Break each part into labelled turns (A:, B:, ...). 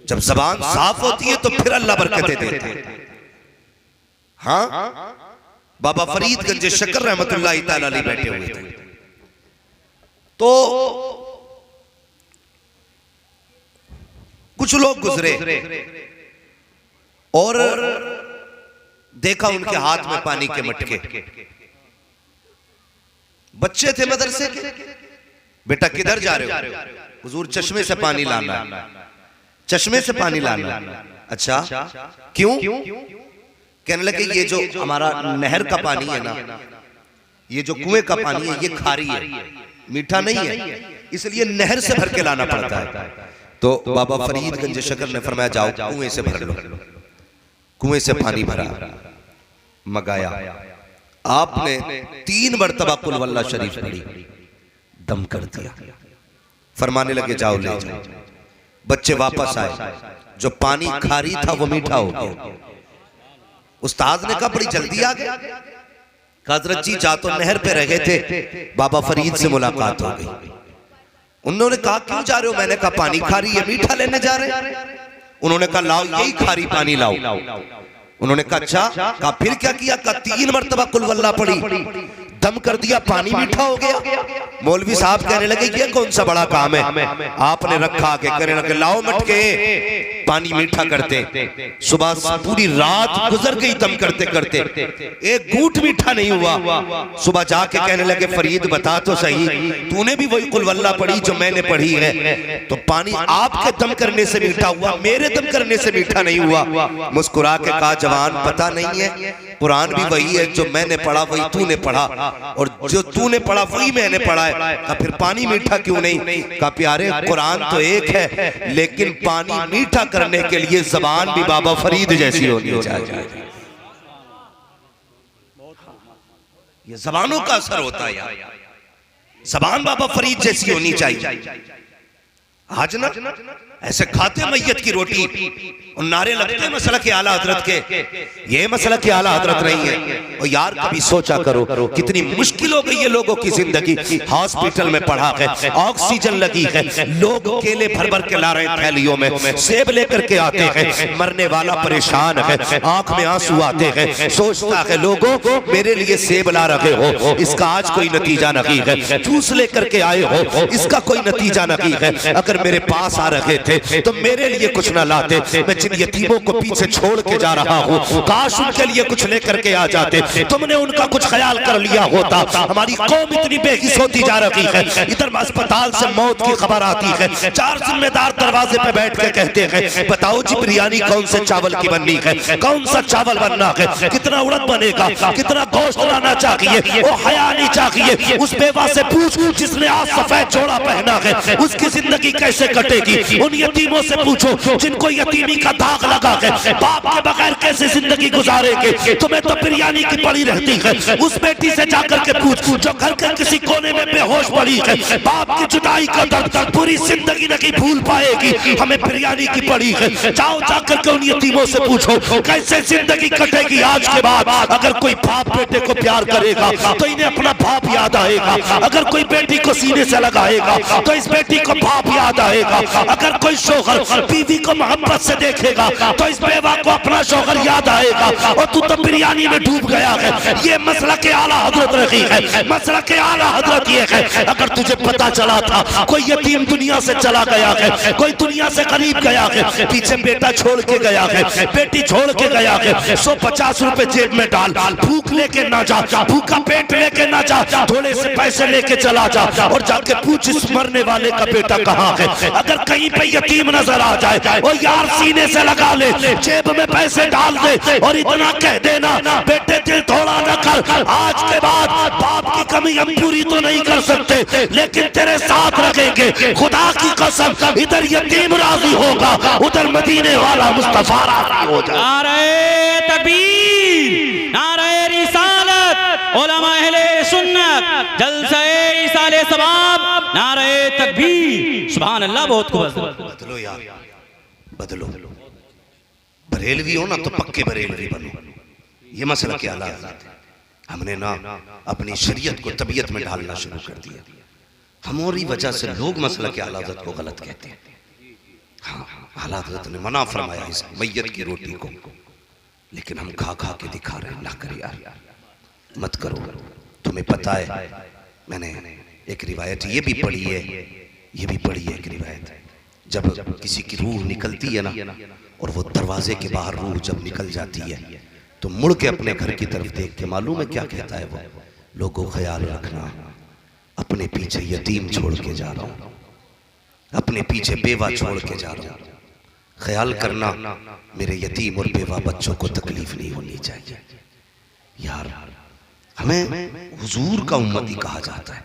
A: जब जबान साफ होती है तो फिर अल्लाह बरकतें देते हैं। हाँ, बाबा फरीदगंज शक्कर रहमतुल्लाह तआला अलैह बैठे हुए थे, तो कुछ लोग गुजरे और देखा उनके हाथ में पानी के मटके। बच्चे थे मदरसे के। बेटा किधर जा रहे हो? हुजूर चश्मे से पानी लाना। चश्मे से पानी लाना? अच्छा, क्यों? कहने लगे ये जो हमारा नहर का पानी है ना, ये जो कुएं का पानी है, ये खारी है, मीठा नहीं है, इसलिए नहर से भर के लाना पड़ता है। तो बाबा फरीदगंज शक्कर ने फरमाया जाओ कुएं से भर लो। कुएं से पानी भरा, मंगाया, आपने 3 मरतबा कुल वल्लाह शरीफ पढ़ी, दम कर दिया। फरमाने लगे जाओ ले जाओ। बच्चे वापस आए, जो पानी खारी था वो मीठा हो गया। उस्ताद ने कहा बड़ी जल्दी आ गए। हजरत जी जा तो नहर पे रहे थे, बाबा फरीद से मुलाकात हो गई। उन्होंने कहा क्यों जा रहे हो? मैंने कहा पानी खारी है, मीठा लेने जा रहे हैं। उन्होंने कहा लाओ यही खारी पानी लाओ। उन्होंने कहा अच्छा। कहा फिर क्या किया? कहा 3 मरतबा कुल वल्लाह पढ़ी, दम कर दिया, पानी मीठा हो गया। मौलवी साहब कहने लगे ये कौन सा बड़ा काम है? आपने रखा आके, कहने लगे लाओ मटके, पानी मीठा करते। सुबह पूरी रात गुजर गई दम करते करते, एक घूंट मीठा नहीं हुआ। सुबह जाके कहने लगे फरीद बता तो सही, तूने भी वही कुल वल्लाह पढ़ी जो मैंने पढ़ी है, तो पानी आपके दम करने से मीठा हुआ, मेरे दम करने से मीठा नहीं हुआ। मुस्कुरा के कहा जवान पता नहीं है, कुरान भी वही है, जो मैंने पढ़ा वही तूने पढ़ा, और जो तूने पढ़ा वही मैंने पढ़ा है। कहा फिर पानी मीठा क्यों नहीं? कहा प्यारे कुरान तो एक है, लेकिन पानी मीठा करने के लिए जबान भी बाबा फरीद जैसी होनी चाहिए। ये जबानों का असर होता है यार, जबान बाबा फरीद जैसी होनी चाहिए। आज ना ऐसे खाते मैयत की रोटी और नारे लगते मसला के आला हजरत के, ये मसला के आला हजरत नहीं है। और यार कभी सोचा करो कितनी मुश्किल हो गई है लोगों की जिंदगी। हॉस्पिटल में पड़ा है, ऑक्सीजन लगी है, लोग केले भर भर के ला रहे हैं थैलियों में, सेब लेकर के आते हैं, मरने वाला परेशान है, आंख में आंसू आते हैं, सोचता है लोगों मेरे लिए सेब ला रहे हो, इसका आज कोई नतीजा नहीं है। जूस लेकर के आए हो, इसका कोई नतीजा नहीं है। अगर मेरे पास आ रहे थे तो मेरे लिए कुछ ना लाते। मैं जिन यतीमों को पीछे छोड़ के जा रहा हूँ, काश उनके लिए कुछ लेकर के आ जाते, तुमने उनका कुछ ख्याल कर लिया होता। हमारी कौम इतनी बेहिस होती जा रही है। इधर अस्पताल से मौत की खबर आती है, 4 जिम्मेदार दरवाजे पे बैठ के कहते हैं बताओ जी बिरयानी कौन से चावल की बननी है, कौन सा चावल बनना है, कितना उड़द बनेगा, कितना गोश्त लाना चाहिए, वो हया नहीं चाहिए। उस बेवा से पूछ जिसने आज सफेद जोड़ा पहना है, उसकी जिंदगी कैसे कटेगी। उन यतीमों से पूछो जिनको यतीमी का दाग लगा है, बाप के बगैर कैसे जिंदगी गुजारेंगे। तुम्हें तो बिरयानी की पड़ी रहती है। उस बेटी से जाकर के पूछ जो घर के किसी कोने में बेहोश पड़ी है, बाप की जुदाई का दर्द पूरी जिंदगी नहीं भूल पाएगी, हमें बिरयानी की पड़ी है। जाओ जाकर के उन यतीमों से पूछो कैसे जिंदगी कटेगी आज के बाद। अगर कोई बाप बेटे को प्यार करेगा तो इन्हें अपना बाप याद आएगा। अगर कोई बेटी को सीने से लगाएगा तो इस बेटी को बाप याद आएगा। अगर कोई शौहर बीवी को मोहब्बत से देखेगा तो इस बेवा को अपना शौहर याद आएगा। और तू तो बिरयानी में डूब गया है। ये मसला के आला हजरत रही है, मसला के आला हजरत ये है। अगर तुझे पता चला था कोई यतीम दुनिया से चला गया है, कोई दुनिया से करीब गया है, पीछे बेटा छोड़ के गया है, बेटी छोड़ के गया है, 150 रुपए जेब में डाल, भूख लेके ना जा, भूखा पेट लेके ना जा, थोड़े से पैसे लेके चला जा और जाके पूछ इस मरने वाले का बेटा कहाँ है। अगर कहीं पे यतीम नजर आ जाए और यार सीने से लगा ले, जेब में पैसे डाल दे और इतना कह देना बेटे दिल थोड़ा न कर, आज के बाद बाप की कमी हम पूरी तो नहीं कर सकते लेकिन तेरे साथ रखेंगे। खुदा की कसम इधर यतीम राजी होगा, उधर मदीने वाला मुस्तफा राजी हो जाए।
B: नारे तकबीर, नारे रिसालत, उलमा अहले सुन्नत, जलसे इसाले सवाब, नारे तकबीर, सुभान अल्लाह। बहुत खूब।
A: बदलो यार, बदलो। बरेलवी हो ना तो पक्के बरेलवी बनो। ये मसला क्या है, हमने ना अपनी शरीयत को तबीयत में ढालना शुरू कर दिया। हमारी वजह से लोग मसला के आलादत को गलत कहते हैं। हाँ, हालात हज़रत ने मना फरमाया इस मैयत की रोटी को, लेकिन हम खा खा के दिखा रहे हैं। ना कर यार, मत करो। तुम्हें पता है, मैंने एक रिवायत ये भी पढ़ी है, ये भी पढ़ी है एक रिवायत, जब किसी की रूह निकलती है ना, और वो दरवाजे के बाहर रूह जब निकल जाती है, तो मुड़ के अपने घर की तरफ देख के मालूम है क्या कहता है वो, लोगों ख्याल रखना, अपने पीछे यतीम छोड़ के जा रहा हूँ, अपने पीछे बेवा छोड़ के जा रहा हूँ, ख्याल करना मेरे यतीम और बेवा बच्चों को तकलीफ नहीं होनी चाहिए। यार, हमें हुजूर का उम्मती कहा जाता है,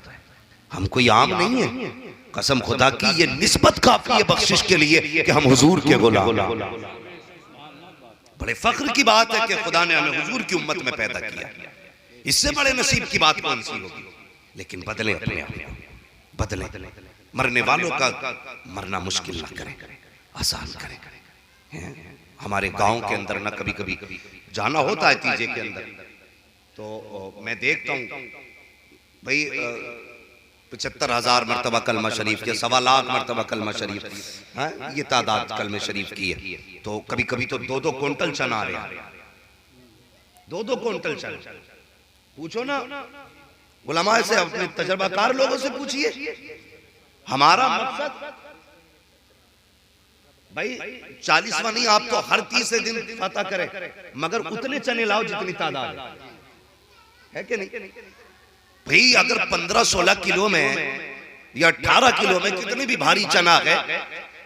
A: हम कोई आम नहीं है। कसम खुदा की ये निस्बत काफी है बख्शिश के लिए कि हम हुजूर के गुलाम। बड़े फख्र की बात है कि खुदा ने हमें हुजूर की उम्मत में पैदा किया, इससे बड़े नसीब की बात कौन सी होगी। लेकिन बदले अपने आप को, बदले। मरने वालों का मरना मुश्किल ना करें, आसान करें। हमारे गांव के अंदर ना कभी कभी जाना होता है तीजे के अंदर, तो मैं देखता हूँ भाई 75,000 मरतबा कलमा शरीफ के, 1.25 लाख मरतबा कलमा शरीफ, ये तादाद कलमे शरीफ की है। तो कभी कभी तो 2-2 क्विंटल चना आ रहा है, 2-2 क्विंटल चना। पूछो ना उलमा से, अपने तजर्बाकार लोगों से पूछिए। हमारा मकसद भाई 40वां नहीं, आप तो हर 30 दिन फतह करें, मगर उतने चने लाओ जितनी तादाद है कि नहीं भाई। अगर 15-16 किलो में या 18 किलो में कितने भी भारी चना है,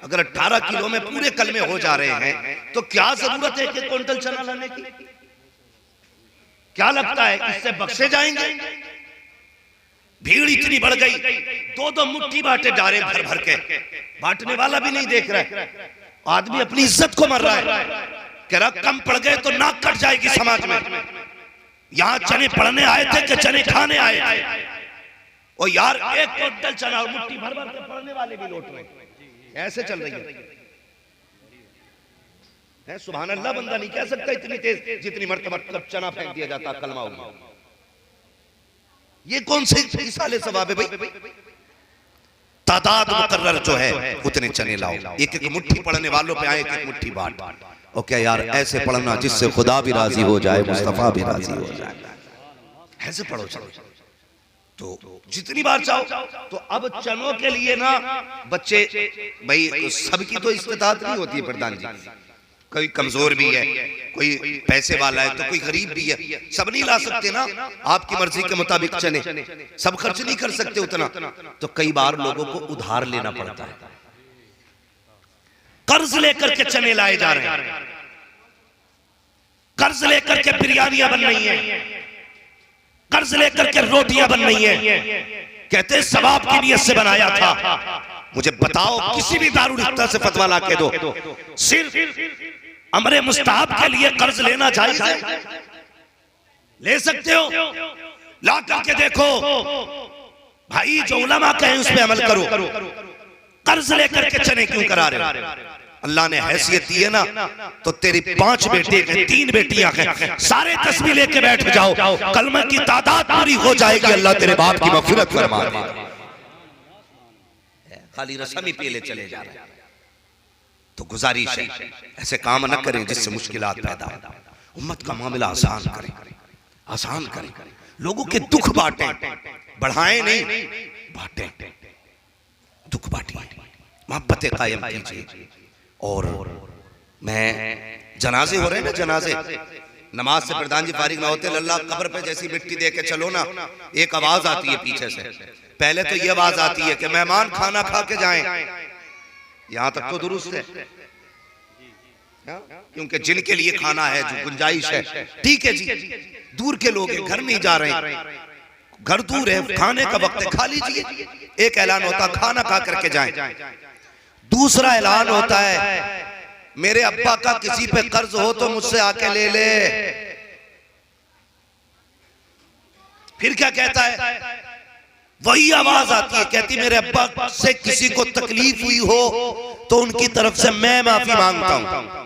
A: अगर 18 किलो में पूरे कलमे हो जा रहे हैं, तो क्या जरूरत है कि क्विंटल चना लाने की? क्या लगता है इससे बख्शे जाएंगे? भीड़ इतनी बढ़ गई, 2-2 मुट्ठी बांटे जा रहे भर भर के, बांटने वाला भी नहीं देख रहा है। आदमी अपनी इज्जत को मर रहा है, कह रहा कम पड़ गए तो नाक कट जाएगी समाज में। यहां चने पड़ने आए थे कि चने खाने आए थे? और यार 1 क्विंटल चना और मुट्ठी भर भर के पड़ने वाले भी लौट रहे। ऐसे चल रही है। सुभान अल्लाह, बंदा नहीं कह सकता इतनी तेज जितनी मरतबा चना फेंक दिया जाता कलमा होगा। ये कौन से इसाले सवाब है भाई? तादाद मुकर्रर जो है उतने चने लाओ, एक एक मुट्ठी पड़ने वालों पे आए, एक एक मुट्ठी बांट। और क्या यार, ऐसे पढ़ना जिससे खुदा भी राजी हो जाए, मुस्तफा भी राजी हो जाए, ऐसे पढ़ो। चलो तो जितनी बार चाहो। तो अब चनों के लिए ना बच्चे भाई, सबकी तो इस्तेताअत नहीं होती है प्रधान जी, कोई कमजोर भी है, कोई पैसे वाला है, तो कोई गरीब भी है, सब नहीं ला सकते ना आपकी मर्जी के मुताबिक चने, सब खर्च नहीं कर सकते उतना। तो कई बार लोगों को उधार लेना पड़ता है, कर्ज लेकर के चने लाए जा रहे हैं, कर्ज लेकर के बिरयानियां बन रही हैं, कर्ज लेकर के रोटियां बन रही हैं। कहते सवाब की नियत से बनाया था। मुझे बताओ, किसी भी दारुल इफ्ता से फतवा ला के दो, सिर्फ अमरे मुस्ताहब के लिए कर्ज लेना जायज है? ले सकते हो, ला करके देखो भाई, जो उलमा कहे उस पे अमल करो। कर्ज लेकर के चने क्यों करा रहे हो? अल्लाह ने हैसियत दी है ना, तो तेरी 5 बेटे हैं, 3 बेटियां हैं, सारे तस्बीह लेके बैठ जाओ, कलमा की तादाद पूरी हो जाएगी, अल्लाह तेरे बाप की मग़फ़िरत फरमा देगा। खाली रस्म ही पीले चले जा रहे हैं। तो गुजारिश है, ऐसे काम न करें जिससे मुश्किलात पैदा हो। उम्मत का मामला आसान करें, आसान करें, लोगों के दुख बांटें, बढ़ाएं नहीं, बांटें, दुख बांटिए, मोहब्बतें कायम कीजिए। और मैं जनाजे हो रहे हैं ना, जनाजे, नमाज से प्रधान जी फारिग ना होते, अल्लाह कब्र पे जैसी मिट्टी दे के चलो ना, एक आवाज आती है पीछे से। पहले तो ये आवाज आती है कि मेहमान खाना खा के जाएं, यहां तक तो दुरुस्त है, क्योंकि जिनके लिए खाना है, जो गुंजाइश है, ठीक है जी, दूर के लोग हैं, घर नहीं जा रहे, घर दूर है, खाने का वक्त है, खा लीजिए। एक ऐलान होता खाना खा करके जाएं। दूसरा ऐलान होता है मेरे अब्बा का किसी पे कर्ज हो तो मुझसे आके ले ले। फिर क्या कहता है? वही आवाज आती है, कहती मेरे अब्बा से किसी को तकलीफ हुई हो तो उनकी तरफ से मैं माफी मांगता हूं।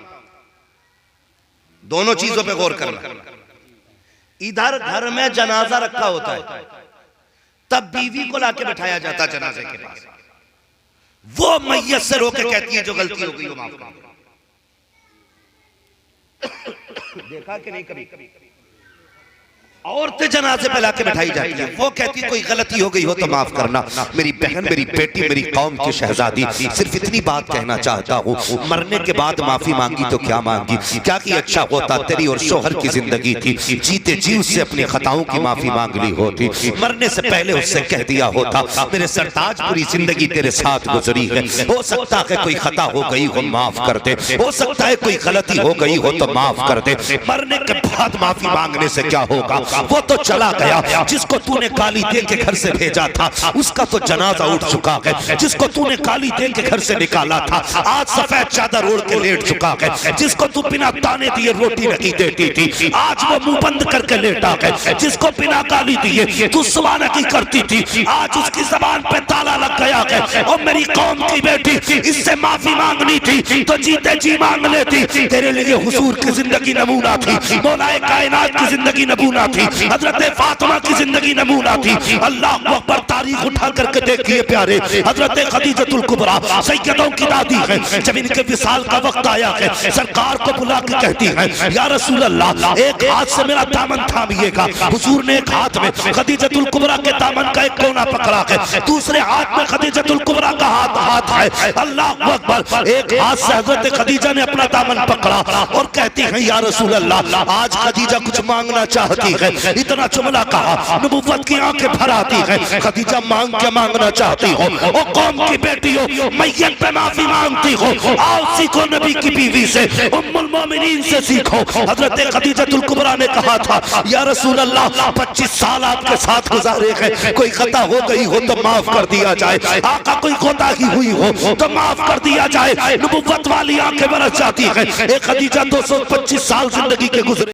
A: दोनों चीजों पे गौर करना। इधर घर में जनाजा रखा होता है, तब बीवी को लाके बैठाया जाता जनाजे के पास, वो मैयत से रोके कहती है जो गलती हो गई वो माफ कर दे। देखा कि नहीं कभी औरतें जनाजे पे लाके बैठाई जाती है, वो कहती कोई गलती हो गई हो तो माफ करना। मेरी बहन, मेरी बेटी, मेरी कौम की शहजादी, सिर्फ इतनी बात कहना चाहता हूँ, मरने के बाद माफी मांगी तो क्या मांगी, क्या कि अच्छा होता तेरी और शोहर की जिंदगी थी, जीते जी उससे अपनी खताओं की माफी मांग ली होती, मरने से पहले उससे कह दिया होता मेरे सरताज पूरी जिंदगी तेरे साथ गुजरी है, हो सकता है कोई खता हो गई हो माफ कर दे, हो सकता है कोई गलती हो गई हो तो माफ कर दे। मरने के बाद माफी मांगने से क्या होगा, वो तो चला गया। जिसको तूने गाली दे के घर से भेजा था उसका तो जनाजा उठ चुका है, जिसको तूने गाली दे के घर से निकाला था आज सफेद चादर ओढ़ के लेट चुका है, जिसको तू बिना ताने दिए रोटी नहीं देती थी आज वो मुंह बंद करके लेटा है, जिसको बिना गाली दिए तू सुबह की करती थी आज उसकी जबान पे ताला लग गया है। और मेरी कौम की बेटी, इससे माफी मांगनी थी तो जीते जी मांग लेती, तेरे लिए हुजूर की जिंदगी नमूना थी, मौलाए कायनात की जिंदगी नमूना थी, हजरत फातिमा की जिंदगी नमूना थी। अल्लाह अकबर, तारीख उठा करके देखिए प्यारे, हजरत खदीजतुल कुबरा सैयदों की दादी है, जब इनके विसाल का वक्त आया है सरकार को बुला के कहती है या रसूल अल्लाह एक हाथ से मेरा दामन थामिएगा। हुजूर ने एक हाथ में खदीजतुल कुबरा के दामन का एक कोना पकड़ा है, दूसरे हाथ में खदीजतुल कुबरा का हाथ है। अल्लाह अकबर, एक हाथ से हजरत खदीजा ने अपना दामन पकड़ा और कहती है या रसूल अल्लाह आज खदीजा कुछ मांगना चाहती है। इतना जुमला कहा, नबुव्वत की आंखें भर आती है। खदीजा मांग के मांगना चाहती हो, ओ कौम की बेटी हो, मैयत पे माफी मांगती हो, आओ सीखो नबी की बीवी से, उम्मुल मोमिनीन से सीखो। हजरत खदीजतुल कुबरा ने कहा था या रसूल अल्लाह 25 साल आपके साथ गुजारे हैं, कोई खता हो गई हो तो माफ कर दिया जाए, आका कोई कोताही हुई हो तो माफ कर दिया जाए। नबुव्वत वाली आंखें बरस जाती है। एक खदीजा 225 साल जिंदगी के गुजरे